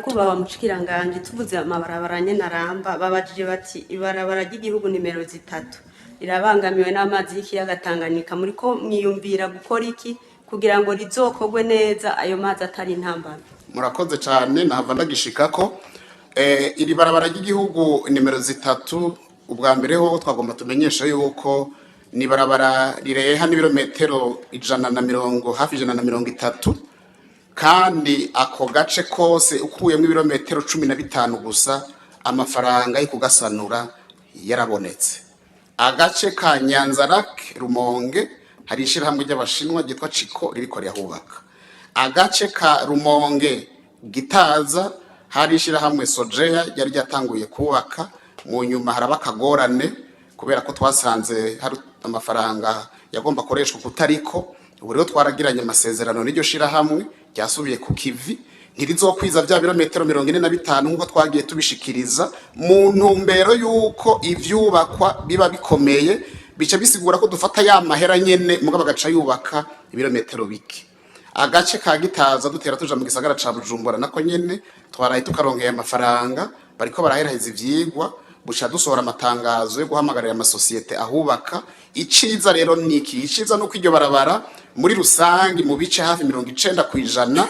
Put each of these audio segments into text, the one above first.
Nyakubahwa mushikiranganje tuvuze amabarabara nyene aramba babajije bati ibarabara ry'igihugu nimero 3 irabangamiwe n'amazi y'ikiyaga Tanganyika muriko mwiyumvira gukora iki kugira ngo rizokogwe neza ayo mazi atari intambara. Murakoze cyane nahava ndagishikako iri barabara ry'igihugu nimero 3 ubwa mbere ho twagomba tumenyesha yuko ni barabara rireha n'ibirometero 150 hafi 130 kandi ako gace kose ukuyemo ibirometero 15 gusa amafaranga yo kugasanura yarabonetse. Agace ka Nyanza-Lac Rumonge hari ishirahamwe ry'abashinwa gitwa Chiko ririko ryahubaka. Agace ka Rumonge Gitaza hari ishirahamwe Sojea yari ryatanguye kubaka, mu nyuma haraba kagorane kubera ko twasanze hari amafaranga yagomba koreshwa kutariko. Ubu rero twaragiranye amasezerano n'iryo shirahamwe ryasubiye ku kivi ntirizokwiza bya birometero 45 nkuko twagiye tubishikiriza mu ntumbero yuko ivyubakwa biba bikomeye bica bisigura ko dufata ya mahera nyene mugabo gaca yubaka ibirometero bike. Agace ka Gitaza dutera tuja mu gisagara ca Bujumbura nako nyene twaraye tukarongeye amafaranga bariko baraheraheza ivyigwa buca dusohora amatangazo yo guhamagarira amasosiyete ahubaka. Iciza rero niki iciza nuko iryo barabara muri rusangi mu bice hafi 90%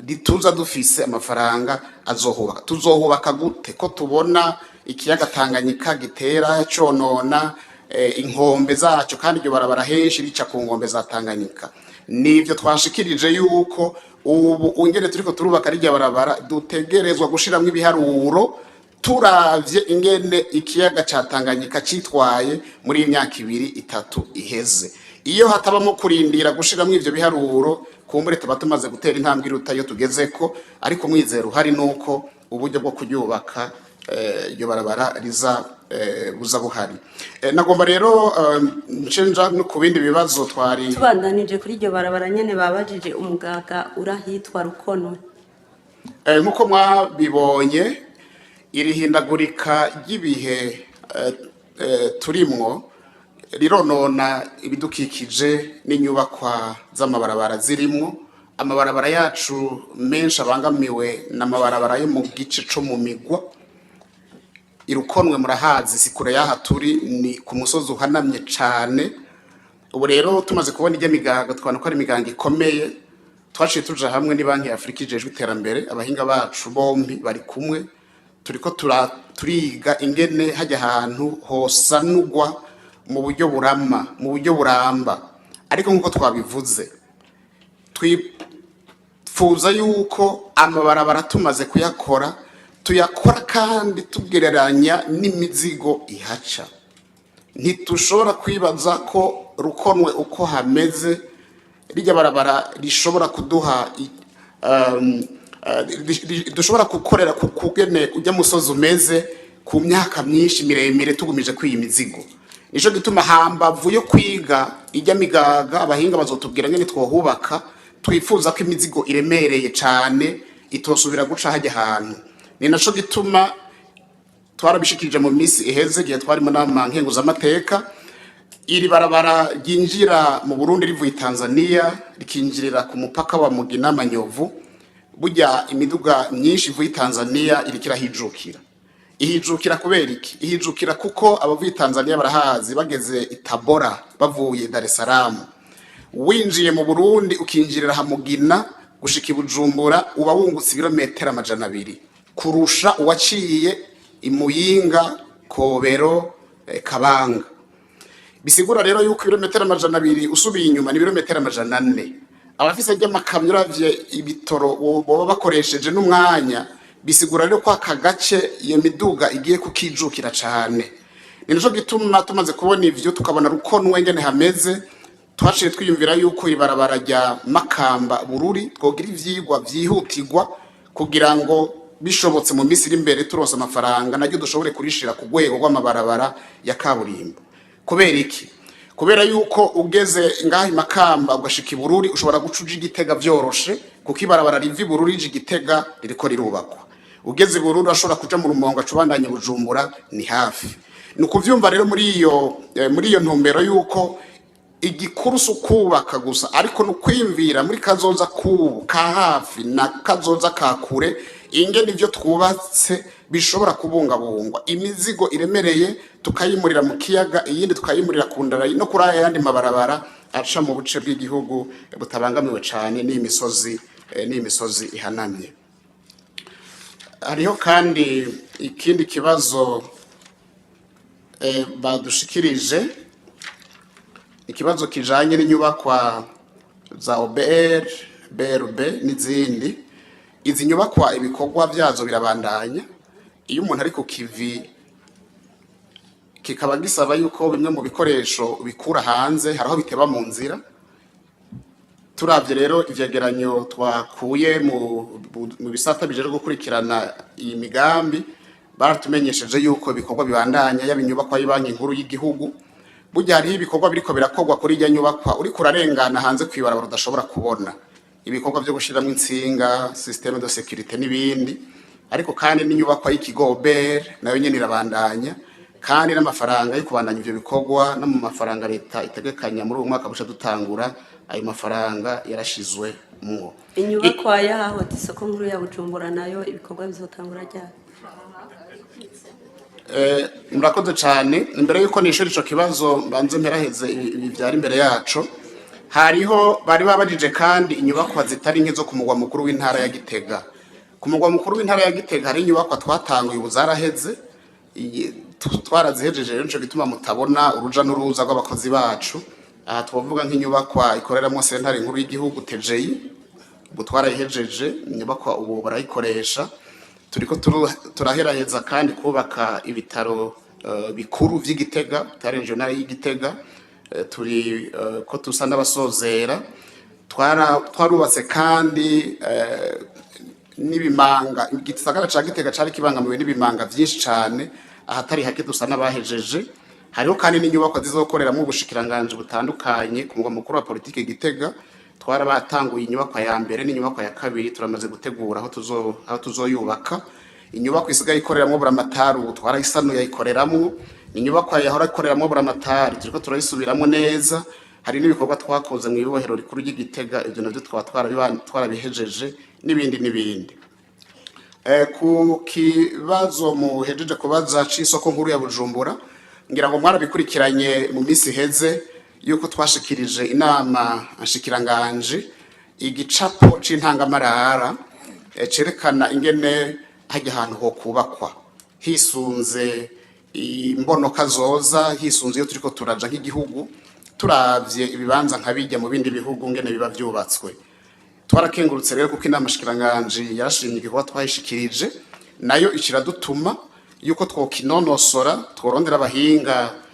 dituza dufise amafaranga azohubaka. Tuzohubaka gute ko tubona ikiyaga Tanganyika gitera conona inkombe zacu kandi iryo barabara henshi rica ku ngombe za Tanganyika. Nivyo twashikirije yuko ubu ungene turiko turubaka rijya barabara dutegerezwa gushiramwe ibiharuro turavye ingene ikiyaga ca Tanganyika citwaye muri imyaka 2-3 iheze. Iyo hatabamo kurindira gushiramwe ivyo biharuro kumbure tuba tumaze gutera intambwe iruta yo tugezeko, ariko mwizero hari nuko uburyo bwo kuryubaka iryo barabara riza buza buhari. Nagomba rero nshenja no kubindi bibazo twari Tubandanije kuri iryo barabara nyene babajije umugaga urahitwa Rukono. Nkuko mwabibonye irihindagurika ry'ibihe turimwo rironona ibidukikije n'inyubakwa z'amabarabara zirimwo. Amabarabara yacu menshi abangamiwe n'amabarabara yo mu gice co mu migwa. Irukonwe murahazi sikure yaha turi ni ku musozi uhanamye cane. Ubu rero tumaze kubona ijya migaga twana ko ari migango ikomeye twaciye tuja hamwe ni Banki ya Afrika ijejwe iterambere abahinga bacu bombi bari kumwe turiko turiga ingene hajya ahantu hosanurwa mu buryo buramba. Ariko nkuko twabivuze twifuza yuko amabarabara tumaze kuyakora tuyakora kandi tugereranya n'imizigo ihaca. Ntitushobora kwibaza ko Rukonwe uko hameze rijya barabara rishobora kuduha dushobora gukorera kugene ujya musozi umeze ku myaka myinshi miremire tugumije kwiyi mizigo. Nico gituma hambavu yo kwiga ijya migaga abahinga bazotubwira ngene twohubaka twifuza ko imizigo iremereye cane itosubira guca hajya ahantu. Ni naco gituma twarabishikirije mu misi iheze gihe twarimo n'amankenguza amateka iri barabara ryinjira mu Burundi rivuye Tanzania rikinjirira ku mupaka wa Mugina Manyovu. Burya imiduga myinshi ivuye Tanzania irikira ihijukira kubera iki? Ihijukira kuko abavuye Tanzania barahazi bageze Itabora bavuye Dar es Salaam. Winjiye mu Burundi ukinjirira Hamugina gushika Ibujumbura uba wungutse ibirometero 200 kurusha uwaciye Imuyinga, Kobero, Kabanga. Bisigura rero yuko ibirometero 200 usubiye inyuma ni ibirometero 400. Abafise ajya makamyo ravye ibitoro boba bakoresheje n'umwanya bisigura rero ko akagace iyo miduga igiye kukijukira cane. Ni nico gituma tumaze kubona ivyo tukabona Rukonwe ngene hameze twaciye twiyumvira yuko ibarabara rya Makamba Bururi twogira ivyigwa vyihutirwa kugira ngo bishobotse mu misi iri imbere turonse amafaranga naryo dushobore kurishira ku rwego rw'amabarabara ya kaburimbo. Kubera iki? Kubera yuko ugeze ngahi Makamba ugashika Ibururi ushobora gucuja Igitega vyoroshe kuko ibarabara rivi Bururi Igitega ririko rirubakwa. Ugeze Bururi ashobora kuja mu Rumonge acubandanye Bujumbura ni hafi. Nukuvyumva rero muri iyo ntumbero yuko igikuru sukubaka gusa ariko no kwimvira muri kazoza ka hafi na kazoza ka kure ingene ivyo twubatse bishobora kubungabungwa, imizigo iremereye tukayimurira mu kiyaga, iyindi tukayimurira ku ndara no kuri ayandi mabarabara aca mu buce bw'igihugu butabangamiwe cane n'imisozi ihanamye. Hariho kandi ikindi kibazo badushikirije, ikibazo kijanye n'inyubakwa za OBR, BRB n'izindi. Izi nyubakwa ibikorwa vyazo birabandanya, iyo umuntu ari ku kivi kikaba gisaba yuko bimwe mu bikoresho bikura hanze, haraho biteba mu nzira. Turavye rero ivyegeranyo twakuye mu bisata bijejwe gukurikirana iyi migambi, baratumenyesheje yuko ibikorwa bibandanya, yaba inyubakwa y'Ibanki Nkuru y'Igihugu. Burya hariho ibikorwa biriko birakorwa kuri irya nyubakwa uriko urarengana hanze kwibarabara udashobora kubona, ibikorwa vyo gushiramwo intsinga, systeme de sécurité n'ibindi. Ariko kandi n'inyubakwa y'ikigo OBR nayo nyene irabandanya, kandi n'amafaranga yo kubandanya ivyo bikorwa no mu mafaranga leta itegekanya muri uyu mwaka busha dutangura, ayo mafaranga yarashizwe mwo. Inyubakwa yaho isoko nkuru ya Bujumbura nayo ibikorwa bizotangura ryari? Murakoze cyane. Imbere yuko nishura ico kibazo mbanze mperaheze ibi vyari imbere yacu. Hariho bari babajije kandi inyubakwa zitari nke zo ku mugwa mukuru w'intara ya Gitega. Ku mugwa mukuru w'intara ya Gitega hari inyubakwa twatanguye ubu zaraheze, twarazihejeje rero nico gituma mutabona uruja n'uruza rw'abakozi bacu. Aha twavuga nk'inyubakwa ikoreramo sentare nkuru y'igihugu TGI, ubu twarayihejeje, inyubakwa ubu barayikoresha. Turiko turaheraheza kandi kubaka ibitaro bikuru vy'Igitega, bitaro regional y'Igitega. Turi ko tusa n'abasozera. Twarubatse kandi n'ibimanga, igisagara ca Gitega cari kibangamiwe n'ibimanga vyinshi cane, ahatari hake dusa n'abahejeje. Hariho kandi n'inyubakwa zizokoreramo ubushikiranganje butandukanye. Ku mugwa mukuru wa politike Gitega twarabatanguye inyubakwa ya mbere n'inyubakwa ya kabiri, turamaze gutegura aho tuzoyubaka. Inyubakwa isigaye ikoreramo buramatari ubu twarayisanuye ayikoreramwo, inyubakwa yahora ikoreramo buramatari turiko turayisubiramo neza. Hari n'ibikorwa twakoze mu ibohero rikuru ry'Igitega, ivyo navyo twarabihejeje n'ibindi. Ku kibazo muhejeje kubaza c'isoko nkuru ya Bujumbura, ngira ngo mwarabikurikiranye mu misi heze yuko twashikirije inama nshikiranganje igicapo c'intangamarara cerekana ingene hajya ahantu ho kubakwa hisunze imbonoka zoza, hisunze iyo turiko turaja nk'igihugu, turavye ibibanza nkabijya mu bindi bihugu ngene biba vyubatswe. Twarakengurutse rero kuko inama nshikiranganje yarashimye igikorwa twahishikirije, nayo ikiradutuma yuko twokinonosora, tworondera abahinga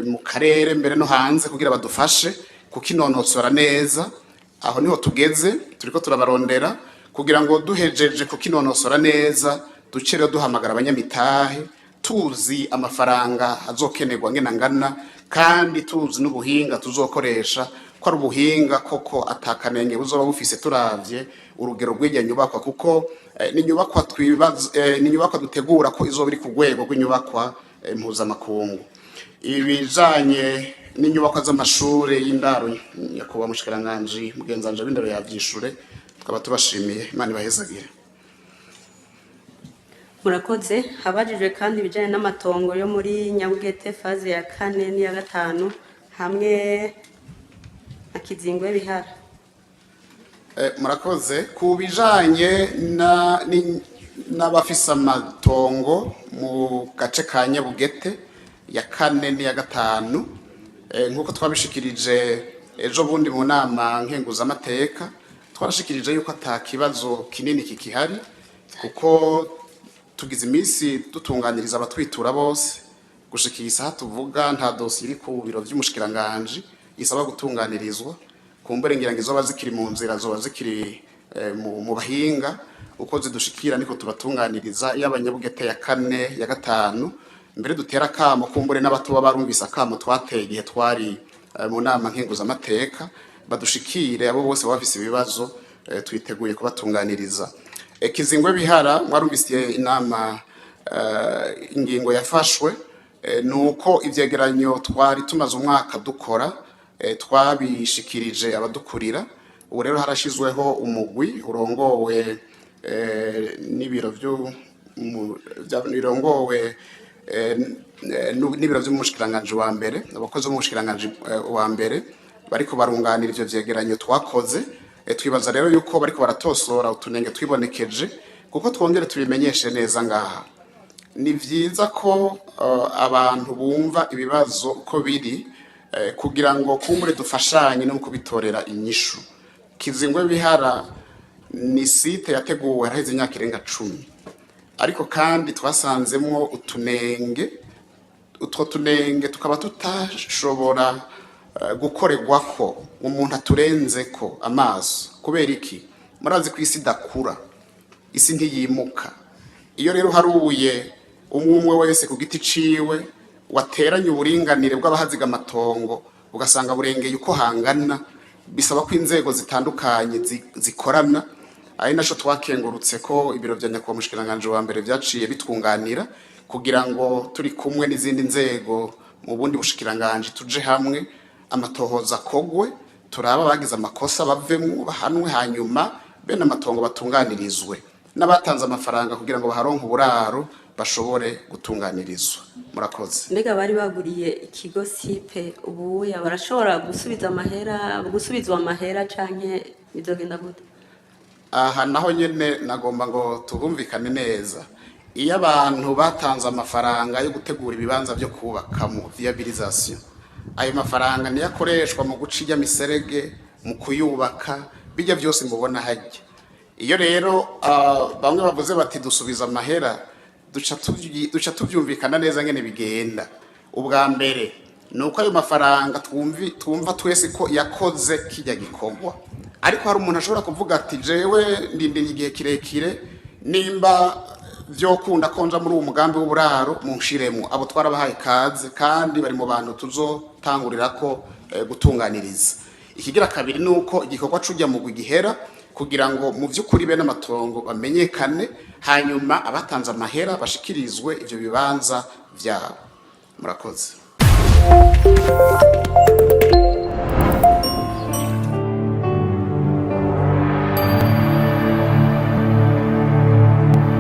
mu karere mbere no hanze kugira badufashe kukinonosora neza. Aho niho tugeze, turiko turabarondera kugira ngo duhejeje kukinonosora neza ducere duhamagara abanyamitahe, tuzi amafaranga azokenerwa ngena ngana, kandi tuzi n'ubuhinga tuzokoresha ko ari ubuhinga koko atakanenge buzoba bufise. Turavye urugero rw'irya nyubakwa, kuko ni nyubakwa dutegura ko izoba iri ku rwego rw'inyubakwa mpuzamakungu. Ibijanye n'inyubakwa z'amashure y'indaro, nyakubahwa mushikiranganje mugenzanje w'indaro yavyishure, tukaba tubashimiye. Imana ibahezagire. Murakoze. Habajijwe kandi ibijanye n'amatongo yo muri Nyabugete faze ya 4 n'iya 5 hamwe na Kizingwe Bihara. Murakoze. Ku bijanye n'abafise amatongo mu gace ka Nyabugete ya 4 n'iya 5, nkuko twabishikirije ejo bundi mu nama nkenguzamateka, twarashikirije yuko atakibazo kinini kikihari, kuko tugize imisi dutunganiriza abatwitura bose. Gushikira isaha tuvuga nta dosiye iri ku biro vy'umushikiranganje isaba gutunganirizwa. Kumbere ngira ngo izoba zikiri mu nzira, zoba zikiri mu bahinga, uko zidushikira niko tubatunganiriza. Y'Abanyabugete ya 4 ya 5 mbere dutera kamo, kumbure n'abatuba barumvisa kamo twateye igihe twari mu nama nkenguzamateka, badushikire abo bose bafise ibibazo, twiteguye kubatunganiriza. Kizingwe Bihara mwarumvise inama ingingo yafashwe, nuko ivyegeranyo twari tumaze umwaka dukora, twabishikirije abadukurira. Ubu rero harashizweho umugwi urongowe n'ibiro birongowe n'ibiro vy'umushikiranganji wa mbere, abakozi b'umushikiranganji wa mbere bariko barunganira ivyo vyegeranyo twakoze. Twibaza rero yuko bariko baratosora utunenge twibonekeje, kuko twongere tubimenyeshe neza ngaha. Ni vyiza ko abantu bumva ibibazo uko biri, kugira ngo kumbure dufashanye no kubitorera inyishu. Kizingwe Bihara ni site yateguwe haraheze imyaka irenga 10, ariko kandi twasanzemwo utunenge. Utwo tunenge tukaba tutashobora gukorerwako umuntu aturenzeko amaso. Kubera iki? Murazi ko isi dakura, isi ntiyimuka. Iyo rero haruye umwe wese ku giti ciwe wateranye uburinganire bw'abahaziga amatongo, ugasanga burengeye uko hangana, bisaba ko inzego zitandukanye zikorana. Ari naco twakengurutse ko ibiro vya nyakubahwa mushikiranganje wa mbere vyaciye bitwunganira, kugira ngo turi kumwe n'izindi nzego mu bundi bushikiranganje tuje hamwe, amatohoza kogwe, turaba bagize amakosa bavemwo bahanwe, hanyuma bene amatongo batunganirizwe, n'abatanze amafaranga kugira ngo baharonke uburaro bashobore gutunganirizwa. Murakoze. Mbega bari baguriye ikigo sipe ubu barashobora gusubizwa amahera canke bizogenda gute? Aha naho nyene nagomba ngo tubumvikane neza. Iyo abantu batanze amafaranga yo gutegura ibibanza byo kubakamo viabilisation, ayo mafaranga niyo akoreshwa mu gucija miserege, mu kuyubaka, bijya byose mubona hajya. Iyo rero bamwe bavuze bati dusubiza amahera, duca tuvyumvikana neza ngene bigenda. Ubwa mbere nuko ayo mafaranga twumva twese ko yakoze kijya gikorwa, ariko hari umuntu ashobora kuvuga ati jewe ndindiriye igihe kirekire, nimba vyokunda konja muri uwo mugambi w'uburaro munshiremwo. Abo twarabahaye kaze kandi bari mu bantu tuzotangurirako gutunganiriza. Ikigira kabiri nuko igikorwa cujya mu gihera, kugira ngo mu vy'ukuri bene amatongo bamenyekane, hanyuma abatanze amahera bashikirizwe ivyo bibanza vyabo. Murakoze.